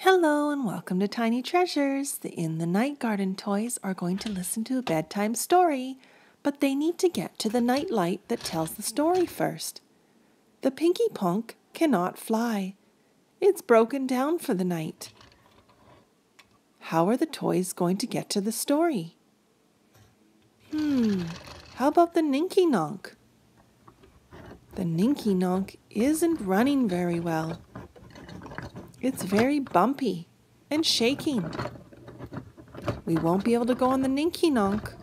Hello and welcome to Tiny Treasures. The In the Night Garden toys are going to listen to a bedtime story, but they need to get to the night light that tells the story first. The Pinky Punk cannot fly. It's broken down for the night. How are the toys going to get to the story? How about the Ninky Nonk? The Ninky Nonk isn't running very well. It's very bumpy and shaking. We won't be able to go on the Ninky Nonk.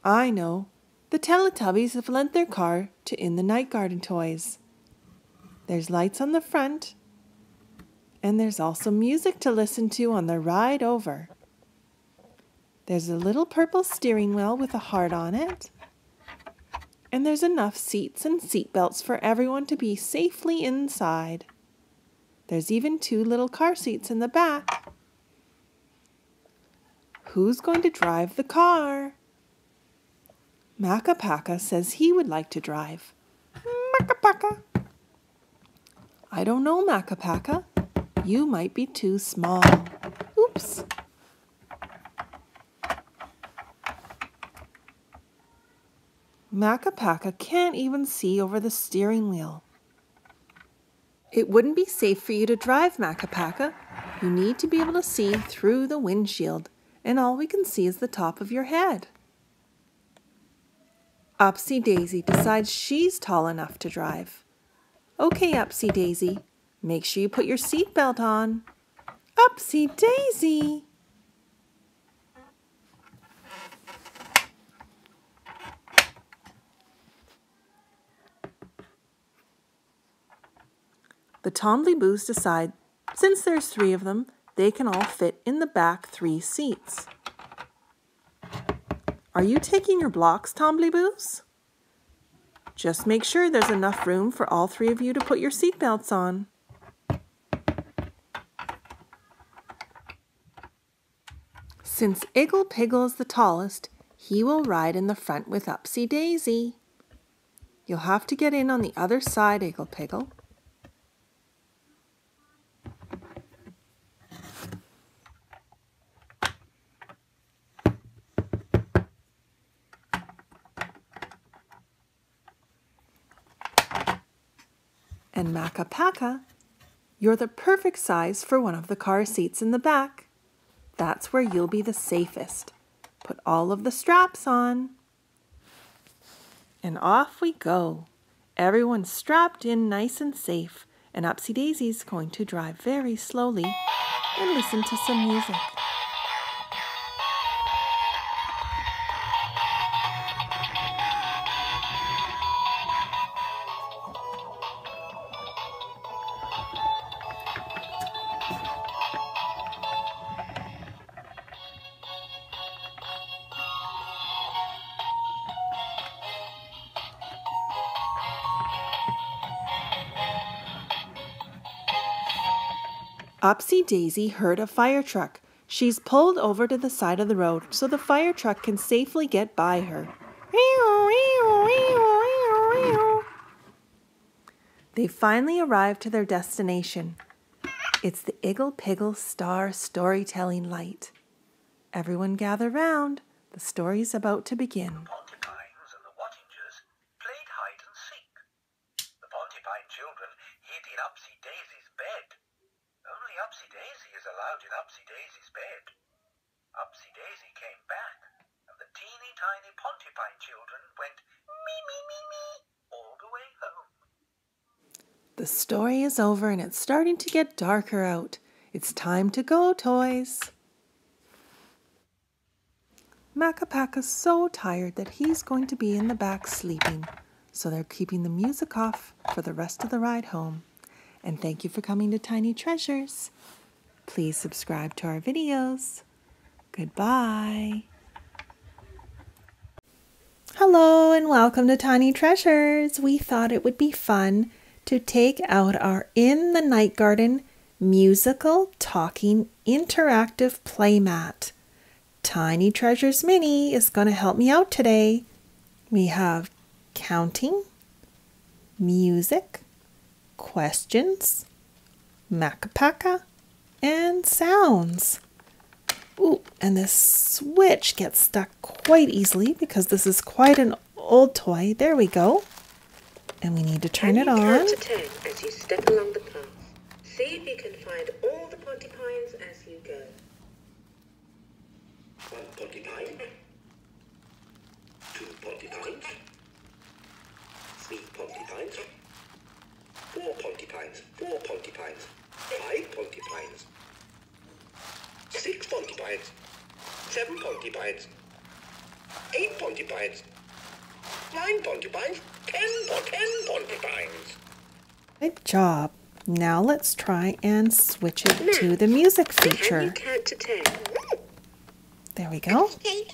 I know. The Teletubbies have lent their car to In the Night Garden toys. There's lights on the front, and there's also music to listen to on the ride over. There's a little purple steering wheel with a heart on it. And there's enough seats and seat belts for everyone to be safely inside. There's even 2 little car seats in the back. Who's going to drive the car? Makapaka says he would like to drive. Makapaka. I don't know, Makapaka. You might be too small. Oops. Makapaka can't even see over the steering wheel. It wouldn't be safe for you to drive, Makapaka. You need to be able to see through the windshield, and all we can see is the top of your head. Upsy Daisy decides she's tall enough to drive. Okay, Upsy Daisy, make sure you put your seatbelt on. Upsy Daisy! The Tombliboos decide, since there's 3 of them, they can all fit in the back 3 seats. Are you taking your blocks, Tombliboos? Just make sure there's enough room for all 3 of you to put your seatbelts on. Since Iggle Piggle is the tallest, he will ride in the front with Upsy Daisy. You'll have to get in on the other side, Iggle Piggle. And Makapaka, you're the perfect size for one of the car seats in the back. That's where you'll be the safest. Put all of the straps on. And off we go. Everyone's strapped in nice and safe, and Upsy Daisy's going to drive very slowly and listen to some music. Upsy Daisy heard a fire truck. She's pulled over to the side of the road so the fire truck can safely get by her. They finally arrived to their destination. It's the Iggle Piggle Star Storytelling Light. Everyone gather round. The story's about to begin. The Pontypines and the Wattingers played hide and seek. The Pontypine children hid in Upsy Daisy's bed. Only Upsy Daisy is allowed in Upsy Daisy's bed. Upsy Daisy came back, and the teeny tiny Pontypine children went me, me, me, me all the way home. The story is over and it's starting to get darker out. It's time to go, toys. Makapaka's so tired that he's going to be in the back sleeping, so they're keeping the music off for the rest of the ride home. And thank you for coming to Tiny Treasures. Please subscribe to our videos. Goodbye. Hello and welcome to Tiny Treasures. We thought it would be fun to take out our In the Night Garden musical talking interactive playmat. Tiny Treasures Mini is going to help me out today. We have counting, music, questions, Makapaka, and sounds. Ooh, and this switch gets stuck quite easily because this is quite an old toy. There we go. And we need to turn it on. Count to 10 as you step along the path. See if you can find all the porcupines as you go. 1 porcupine, 2 porcupines, 3 porcupines, 4 porcupines, 4 porcupines, 5 porcupines, 6 porcupines, 7 porcupines, 8 porcupines, 9 porcupines, 10 porcupines. Good job. Now let's try and switch it to the music Can you feature. count to 10? There we go. Aw, thank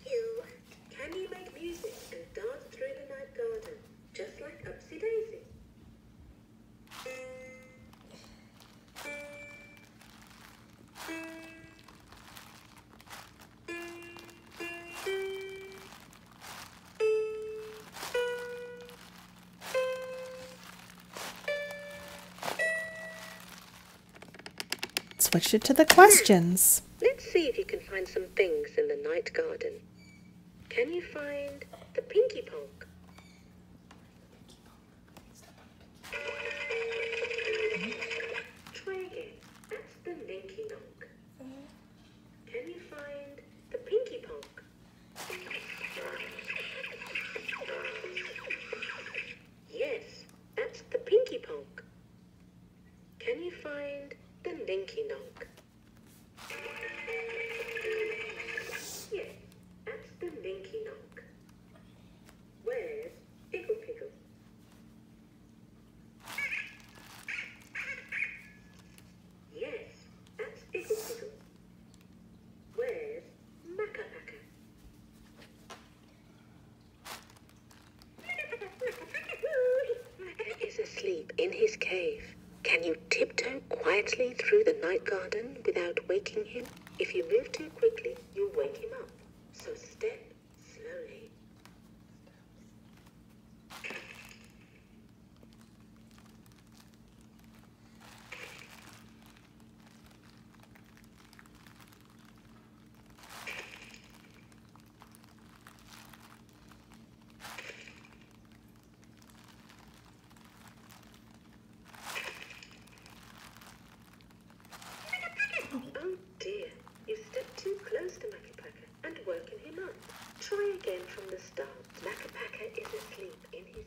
you. Can you make music and dance through the night garden, just like Upsy Daisy? Switch it to the questions. Let's see if you can find some things in the night garden. Can you find the Pinky Ponk? Try again. That's the Ninky Nonk. Can you find the Pinky Ponk? Yes, that's the Pinky Ponk. Can you find the Ninky Nonk? Yes, that's the Ninky Nonk. Where's Iggle Piggle? Yes, that's Iggle Piggle. Where's Makapaka? Makapaka is asleep in his cave. Can you tiptoe quietly through the night garden without waking him? If you move too quickly, you'll wake him up. So step slowly. Oh dear, you stepped too close to Makapaka and woken him up. Try again from the start. Makapaka is asleep in his...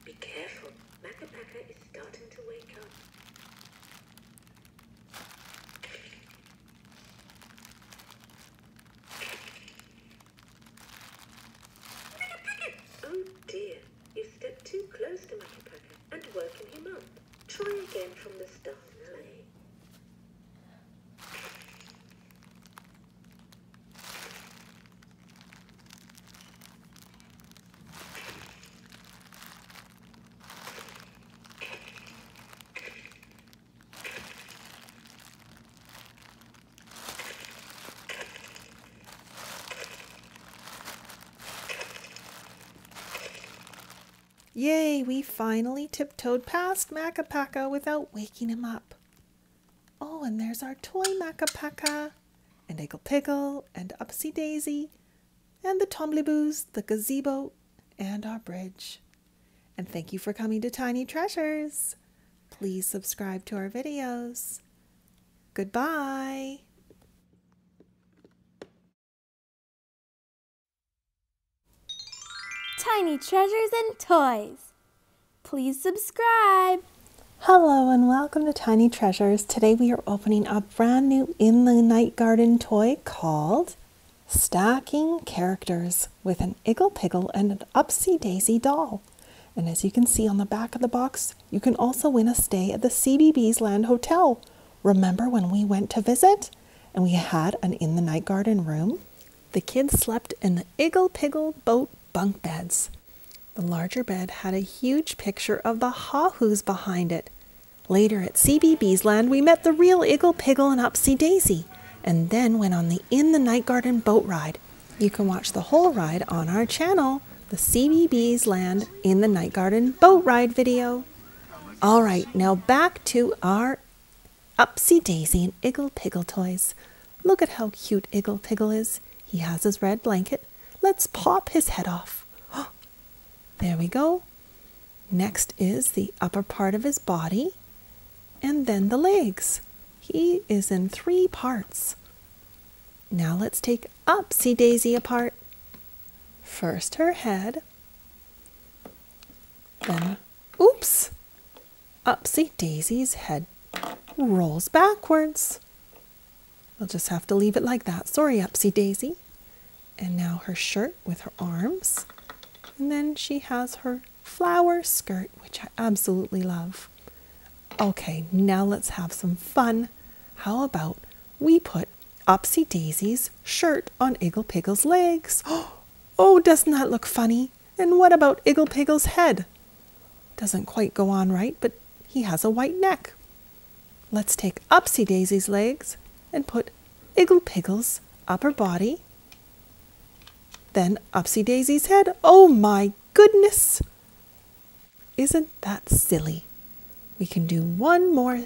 Be careful, Makapaka is starting to wake up. Oh dear, you stepped too close to Makapaka and woken him up. Try again from the start. Yay, we finally tiptoed past Makapaka without waking him up. Oh, and there's our toy Makapaka, and Iggle Piggle, and Upsy Daisy, and the Tombliboos, the gazebo, and our bridge. And thank you for coming to Tiny Treasures. Please subscribe to our videos. Goodbye. Tiny Treasures and Toys. Please subscribe. Hello and welcome to Tiny Treasures. Today we are opening a brand new In the Night Garden toy called Stacking Characters with an Iggle Piggle and an Upsy Daisy doll. And as you can see on the back of the box, you can also win a stay at the CBeebies Land Hotel. Remember when we went to visit and we had an In the Night Garden room? The kids slept in the Iggle Piggle boat bunk beds. The larger bed had a huge picture of the HAAHOOS behind it. Later at CBeebies Land, we met the real Iggle Piggle and Upsy Daisy, and then went on the In the Night Garden boat ride. You can watch the whole ride on our channel, the CBeebies Land in the Night Garden boat ride video. All right, now back to our Upsy Daisy and Iggle Piggle toys. Look at how cute Iggle Piggle is. He has his red blanket. Let's pop his head off. There we go. Next is the upper part of his body, and then the legs. He is in 3 parts. Now let's take Upsy Daisy apart. First her head, then, oops, Upsy Daisy's head rolls backwards. We'll just have to leave it like that. Sorry, Upsy Daisy. And now her shirt with her arms. And then she has her flower skirt, which I absolutely love. Okay, now let's have some fun. How about we put Upsy Daisy's shirt on Iggle Piggle's legs? Oh, doesn't that look funny? And what about Iggle Piggle's head? Doesn't quite go on right, but he has a white neck. Let's take Upsy Daisy's legs and put Iggle Piggle's upper body. Then Upsy Daisy's head. Oh my goodness! Isn't that silly? We can do one more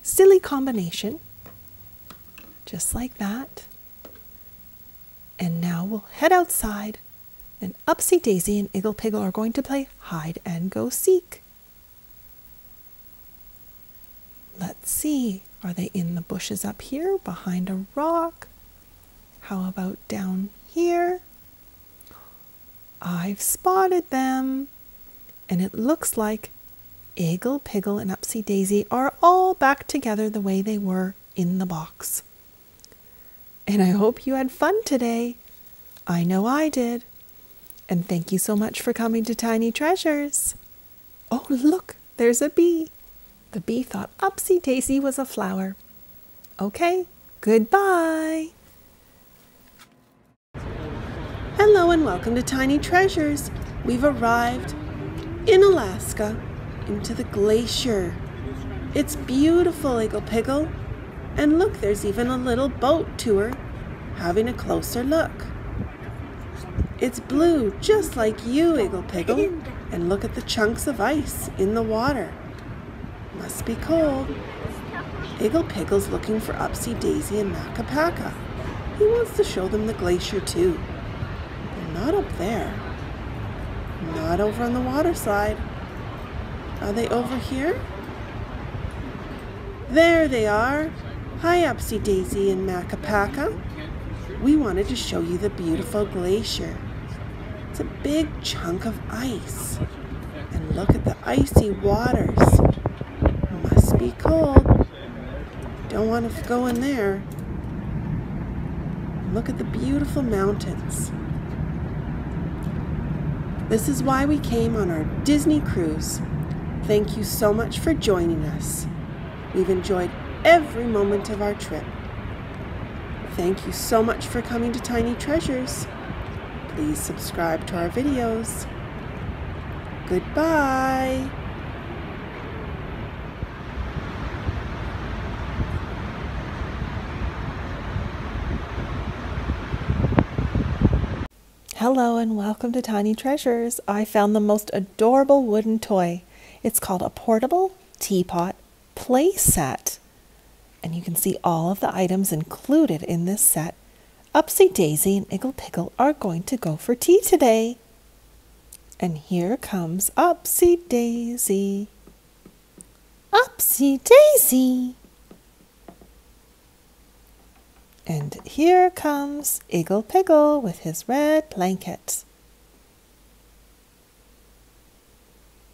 silly combination. Just like that. And now we'll head outside, and Upsy Daisy and Iggle Piggle are going to play hide and go seek. Let's see, are they in the bushes up here behind a rock? How about down here? I've spotted them, and it looks like Iggle Piggle and Upsy Daisy are all back together the way they were in the box. And I hope you had fun today. I know I did. And thank you so much for coming to Tiny Treasures. Oh, look, there's a bee. The bee thought Upsy Daisy was a flower. Okay, goodbye. Hello and welcome to Tiny Treasures. We've arrived in Alaska into the glacier. It's beautiful, Iggle Piggle. And look, there's even a little boat tour having a closer look. It's blue, just like you, Iggle Piggle. And look at the chunks of ice in the water. Must be cold. Iggle Piggle's looking for Upsy Daisy and Makapaka. He wants to show them the glacier too. They're not up there. Not over on the water side. Are they over here? There they are. Hi, Upsy Daisy and Makapaka. We wanted to show you the beautiful glacier. It's a big chunk of ice. And look at the icy waters. Must be cold. Don't want to go in there. Look at the beautiful mountains. This is why we came on our Disney cruise. Thank you so much for joining us. We've enjoyed every moment of our trip. Thank you so much for coming to Tiny Treasures. Please subscribe to our videos. Goodbye. Hello and welcome to Tiny Treasures. I found the most adorable wooden toy. It's called a portable teapot play set. And you can see all of the items included in this set. Upsy Daisy and Iggle Piggle are going to go for tea today. And here comes Upsy Daisy. Upsy Daisy. And here comes Iggle Piggle with his red blanket.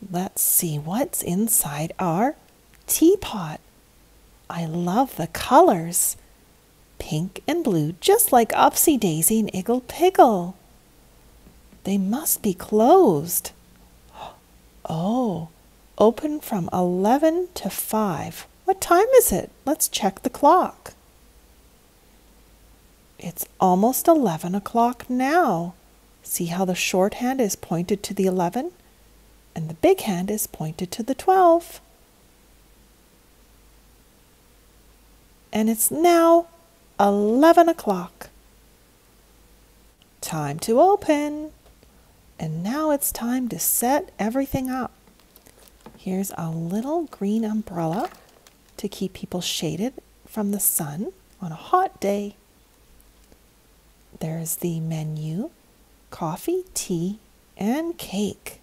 Let's see what's inside our teapot. I love the colors. Pink and blue, just like Upsy Daisy and Iggle Piggle. They must be closed. Oh, open from 11 to 5. What time is it? Let's check the clock. It's almost 11 o'clock now. See how the short hand is pointed to the 11 and the big hand is pointed to the 12. And it's now 11 o'clock. Time to open. And now it's time to set everything up. Here's a little green umbrella to keep people shaded from the sun on a hot day. There's the menu, coffee, tea, and cake.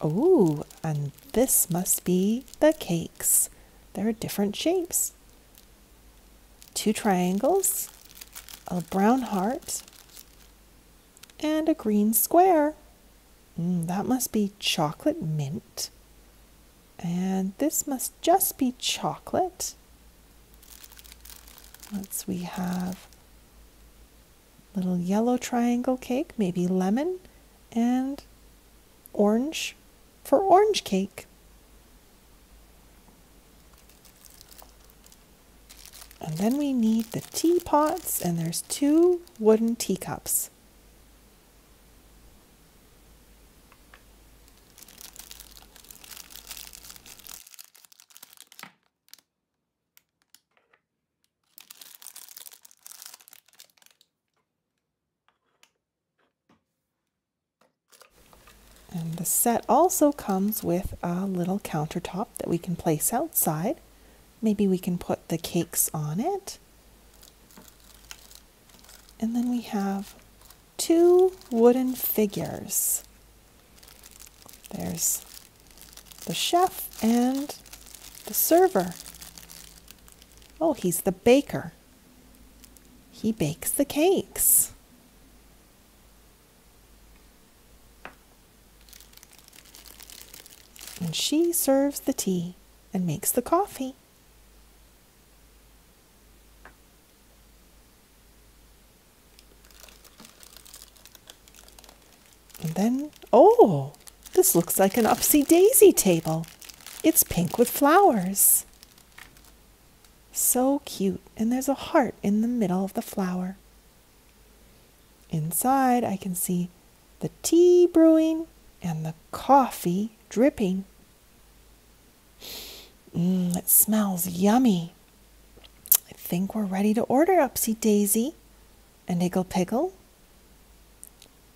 Oh, and this must be the cakes. They're different shapes. 2 triangles, a brown heart, and a green square. That must be chocolate mint. And this must just be chocolate. We have little yellow triangle cake, maybe lemon, and orange for orange cake. And then we need the teapots, and there's 2 wooden teacups. And the set also comes with a little countertop that we can place outside. Maybe we can put the cakes on it. And then we have 2 wooden figures. There's the chef and the server. Oh, he's the baker. He bakes the cakes. And she serves the tea and makes the coffee. And then, oh, this looks like an upsy-daisy table. It's pink with flowers. So cute. And there's a heart in the middle of the flower. Inside, I can see the tea brewing and the coffee dripping. It smells yummy. I think we're ready to order, Upsy Daisy and Iggle Piggle.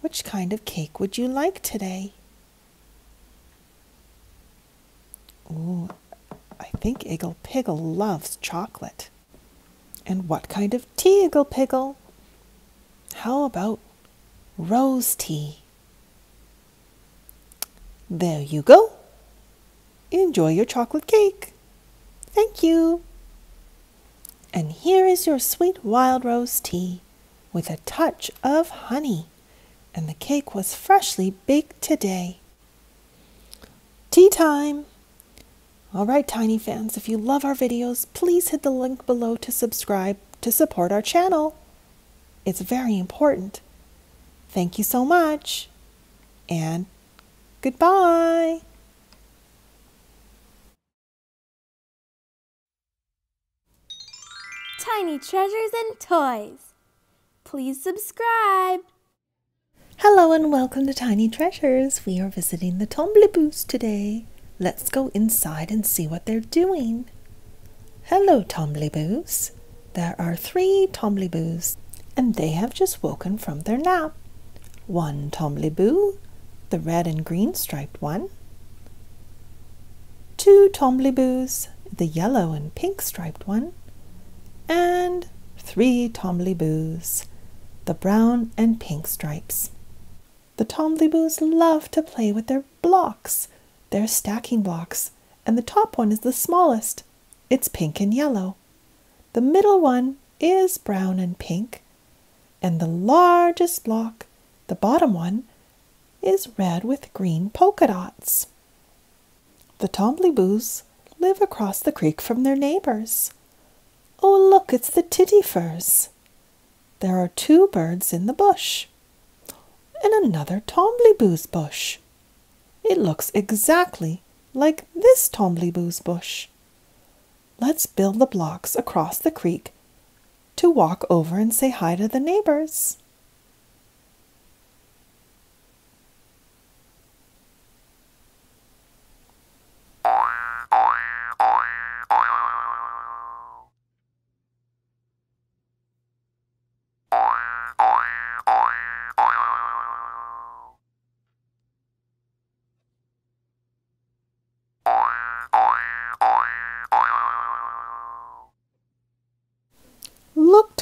Which kind of cake would you like today? Ooh, I think Iggle Piggle loves chocolate. And what kind of tea, Iggle Piggle? How about rose tea? There you go. Enjoy your chocolate cake. Thank you. And here is your sweet wild rose tea with a touch of honey. And the cake was freshly baked today. Tea time. All right, Tiny fans, if you love our videos, please hit the link below to subscribe to support our channel. It's very important. Thank you so much. And goodbye. Tiny treasures and toys. Please subscribe. Hello and welcome to Tiny Treasures. We are visiting the Tombliboos today. Let's go inside and see what they're doing. Hello, Tombliboos. There are 3 Tombliboos, and they have just woken from their nap. 1 Tombliboo, the red and green striped one. 2 Tombliboos, the yellow and pink striped one. And 3 Tombliboos, the brown and pink stripes. The Tombliboos love to play with their blocks. They're stacking blocks, and the top one is the smallest. It's pink and yellow. The middle one is brown and pink, and the largest block, the bottom one, is red with green polka dots. The Tombliboos live across the creek from their neighbors. Oh, look, it's the tittifers. There are 2 birds in the bush, and another Tombliboos bush. It looks exactly like this Tombliboos bush. Let's build the blocks across the creek to walk over and say hi to the neighbors.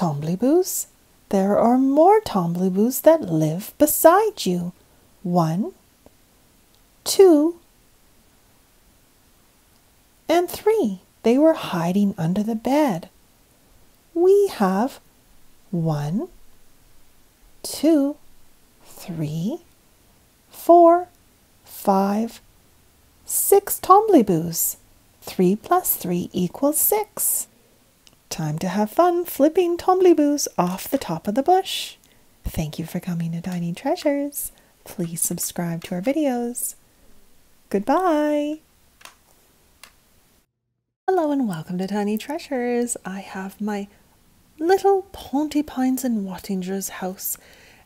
Tombliboos. There are more Tombliboos that live beside you. 1, 2, and 3. They were hiding under the bed. We have 1, 2, 3, 4, 5, 6 Tombliboos. 3 plus 3 equals 6. Time to have fun flipping Tombliboos off the top of the bush. Thank you for coming to Tiny Treasures. Please subscribe to our videos. Goodbye. Hello and welcome to Tiny Treasures. I have my little Pontypines and Wattingers house,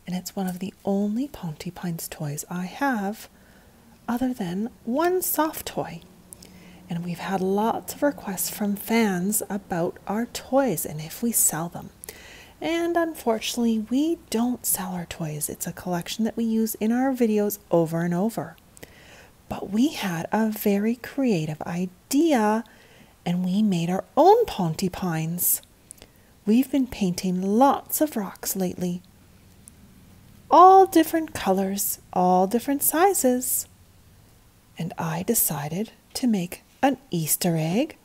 and it's one of the only Pontypines toys I have other than one soft toy. And we've had lots of requests from fans about our toys and if we sell them. And unfortunately, we don't sell our toys. It's a collection that we use in our videos over and over. But we had a very creative idea and we made our own Pontypines. We've been painting lots of rocks lately. All different colors, all different sizes. And I decided to make an Easter egg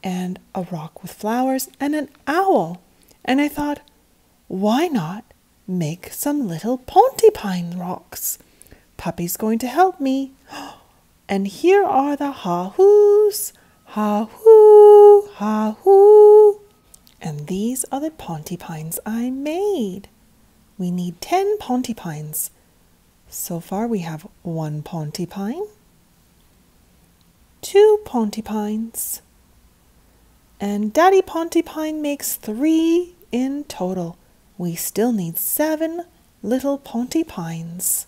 and a rock with flowers and an owl. And I thought, why not make some little Pontypine rocks? Puppy's going to help me. And here are the HAAHOOS. Ha-hoo, ha-hoo. And these are the Pontypines I made. We need 10 Pontypines. So far we have 1 Pontypine, 2 Pontypines, and Daddy Pontypine makes 3 in total. We still need 7 little Pontypines.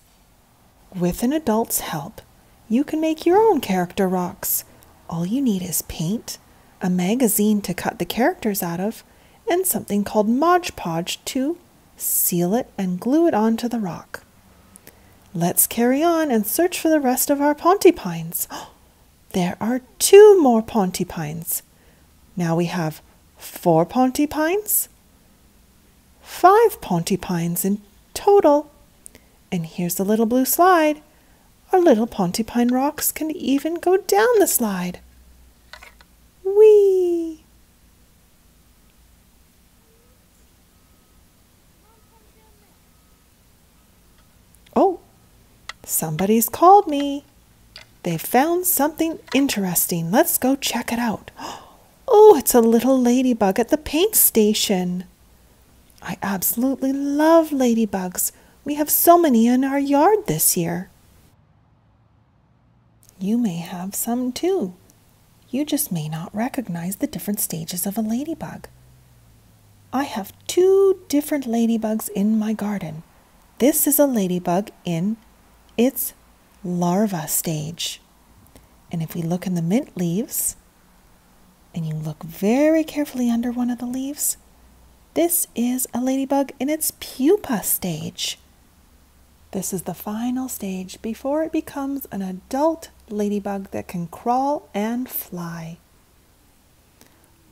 With an adult's help, you can make your own character rocks. All you need is paint, a magazine to cut the characters out of, and something called Mod Podge to seal it and glue it onto the rock. Let's carry on and search for the rest of our Pontypines. There are 2 more Pontypines. Now we have 4 Pontypines, 5 Pontypines in total. And here's the little blue slide. Our little Pontypine rocks can even go down the slide. Whee! Oh, somebody's called me. They've found something interesting. Let's go check it out. Oh, it's a little ladybug at the paint station. I absolutely love ladybugs. We have so many in our yard this year. You may have some too. You just may not recognize the different stages of a ladybug. I have 2 different ladybugs in my garden. This is a ladybug in its larva stage. And if we look in the mint leaves, and you look very carefully under one of the leaves, this is a ladybug in its pupa stage. This is the final stage before it becomes an adult ladybug that can crawl and fly.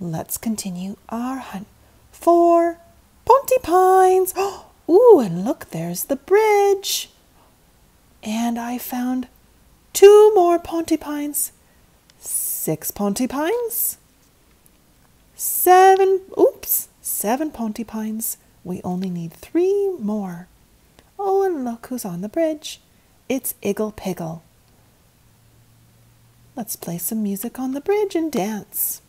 Let's continue our hunt for Pontypines. Ooh, and look, there's the bridge. And I found 2 more Pontypines. 6 Pontypines. 7 Pontypines. We only need 3 more. Oh, and look who's on the bridge. It's Iggle Piggle. Let's play some music on the bridge and dance.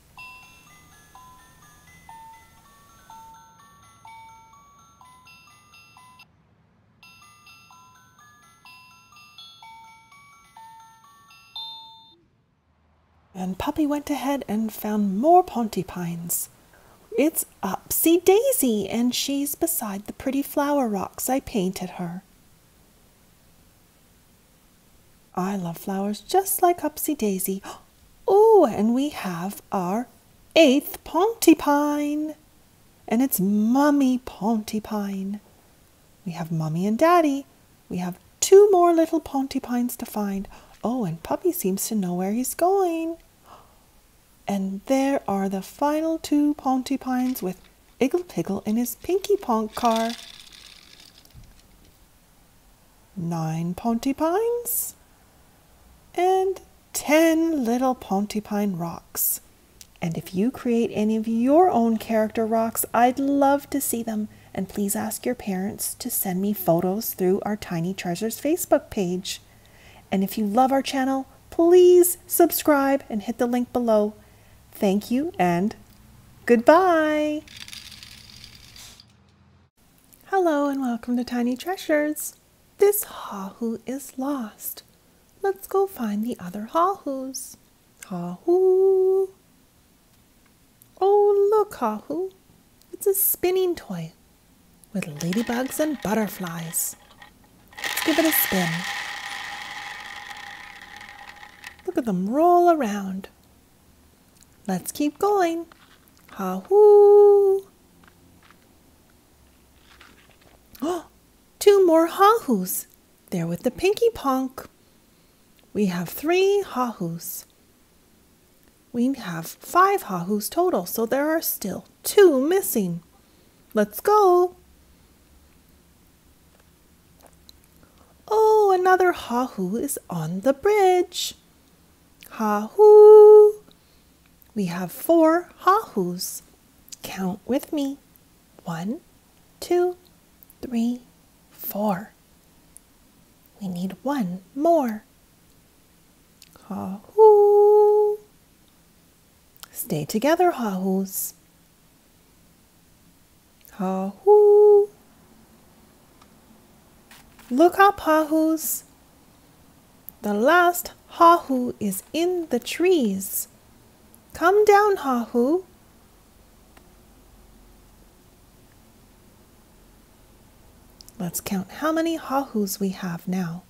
And Puppy went ahead and found more Pontypines. It's Upsy Daisy, and she's beside the pretty flower rocks I painted her. I love flowers just like Upsy Daisy. Oh, and we have our 8th Pontypine, and it's Mummy Pontypine. We have Mummy and Daddy. We have 2 more little Pontypines to find. Oh, and Puppy seems to know where he's going. And there are the final 2 Pontipines with Iggle Piggle in his Pinky Ponk car. 9 Pontipines and 10 little Pontipine rocks. And if you create any of your own character rocks, I'd love to see them. And please ask your parents to send me photos through our Tiny Treasures Facebook page. And if you love our channel, please subscribe and hit the link below. Thank you and goodbye. Hello and welcome to Tiny Treasures. This HAAHOO is lost. Let's go find the other HAAHOOs. HAAHOO. Oh, look, HAAHOO. It's a spinning toy with ladybugs and butterflies. Let's give it a spin. Look at them roll around. Let's keep going. HAAHOO. Oh, 2 more HAAHOOs. They're with the Pinky Ponk. We have 3 HAAHOOs. We have 5 HAAHOOs total, so there are still 2 missing. Let's go. Oh, another HAAHOO is on the bridge. HAAHOO. We have 4 HAAHOOs. Count with me. 1, 2, 3, 4. We need 1 more. HAAHOO. Stay together, HAAHOOs. HAAHOO. Look up, HAAHOOs. The last HAAHOO is in the trees. Come down, HAAHOO. Let's count how many HAAHOOs we have now.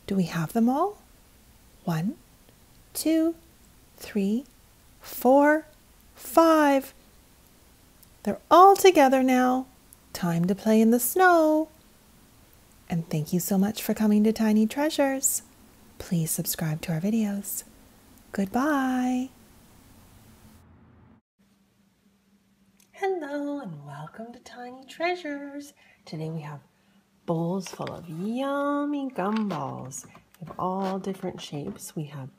Do we have them all? 1, 2, 3, 4, 5. They're all together now. Time to play in the snow. And thank you so much for coming to Tiny Treasures. Please subscribe to our videos. Goodbye. Hello and welcome to Tiny Treasures. Today we have bowls full of yummy gumballs. We have all different shapes. We have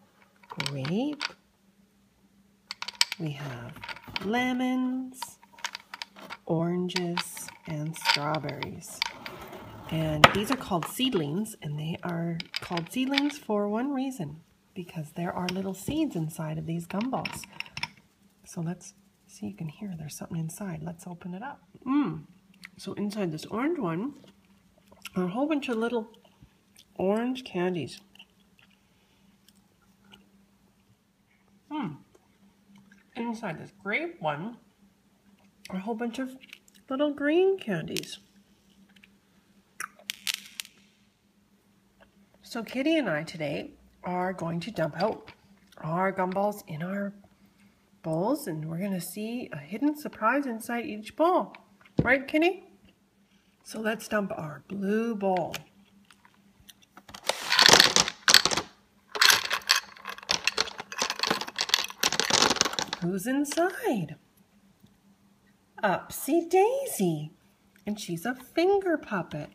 grape. We have lemons, oranges, and strawberries. And these are called seedlings, and they are called seedlings for one reason, because there are little seeds inside of these gumballs. So let's see, you can hear there's something inside. Let's open it up. So inside this orange one are a whole bunch of little orange candies. Inside this grape one are a whole bunch of little green candies. So Kitty and I today are going to dump out our gumballs in our bowls, and we're going to see a hidden surprise inside each bowl. Right, Kitty? So let's dump our blue bowl. Who's inside? Upsy Daisy. And she's a finger puppet.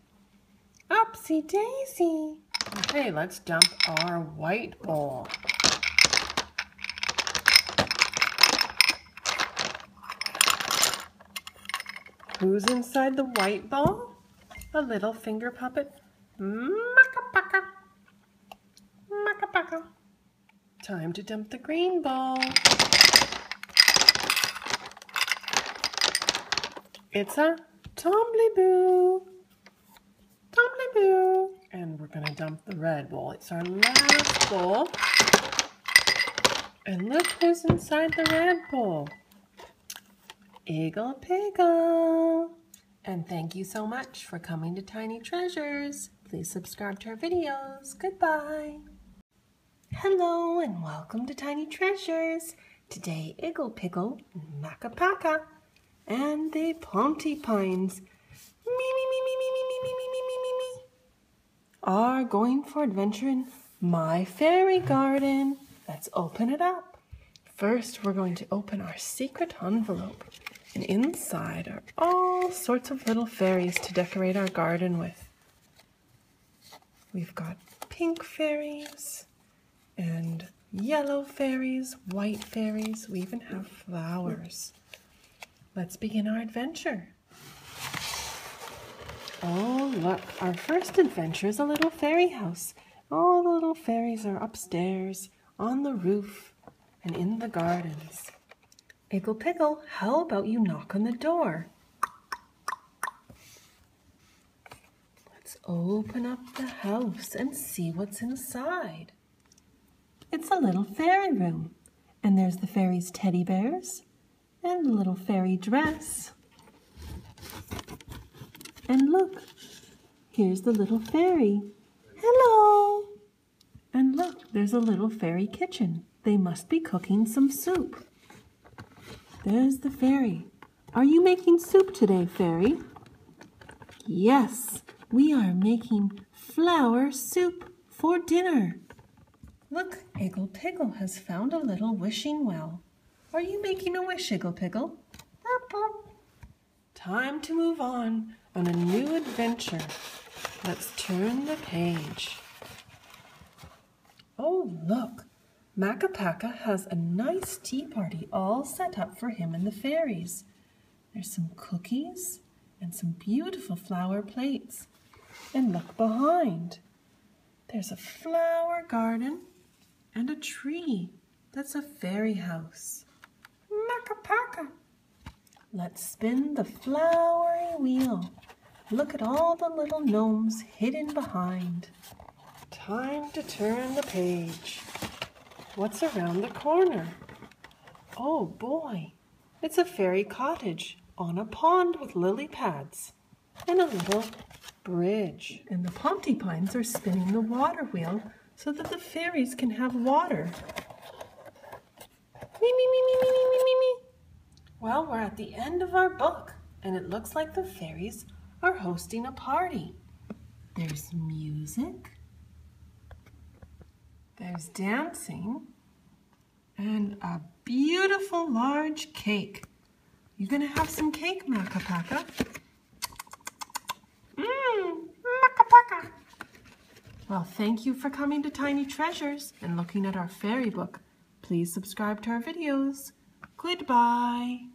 Upsy Daisy. Okay, let's dump our white bowl. Who's inside the white bowl? A little finger puppet. Maka-paka. Maka-paka. Time to dump the green bowl. It's a Tombliboo. Tombliboo. And we're going to dump the red bowl. It's our last bowl. And look who's inside the red bowl. Iggle Piggle. And thank you so much for coming to Tiny Treasures. Please subscribe to our videos. Goodbye. Hello and welcome to Tiny Treasures. Today Iggle Piggle, Maka-paka, and the Pontipines are going for adventure in my fairy garden. Let's open it up. First, we're going to open our secret envelope. And inside are all sorts of little fairies to decorate our garden with. We've got pink fairies and yellow fairies, white fairies. We even have flowers. Let's begin our adventure. Oh, look, our first adventure is a little fairy house. All the little fairies are upstairs, on the roof, and in the gardens. Iggle Piggle, how about you knock on the door? Let's open up the house and see what's inside. It's a little fairy room, and there's the fairies' teddy bears, and a little fairy dress. And look, here's the little fairy. Hello! And look, there's a little fairy kitchen. They must be cooking some soup. There's the fairy. Are you making soup today, fairy? Yes, we are making flour soup for dinner. Look, Iggle Piggle has found a little wishing well. Are you making a wish, Iggle Piggle? Time to move on a new adventure. Let's turn the page. Oh, look, Makapaka has a nice tea party all set up for him and the fairies. There's some cookies and some beautiful flower plates. And look behind. There's a flower garden and a tree. That's a fairy house. Makapaka. Let's spin the flowery wheel. Look at all the little gnomes hidden behind. Time to turn the page. What's around the corner? Oh boy, it's a fairy cottage on a pond with lily pads and a little bridge. And the Pontypines are spinning the water wheel so that the fairies can have water. Me, me, me, me, me, me, me, me. Well, we're at the end of our book, and it looks like the fairies are hosting a party. There's music, there's dancing, and a beautiful large cake. You gonna have some cake, Makapaka? Makapaka! Well, thank you for coming to Tiny Treasures and looking at our fairy book. Please subscribe to our videos. Goodbye.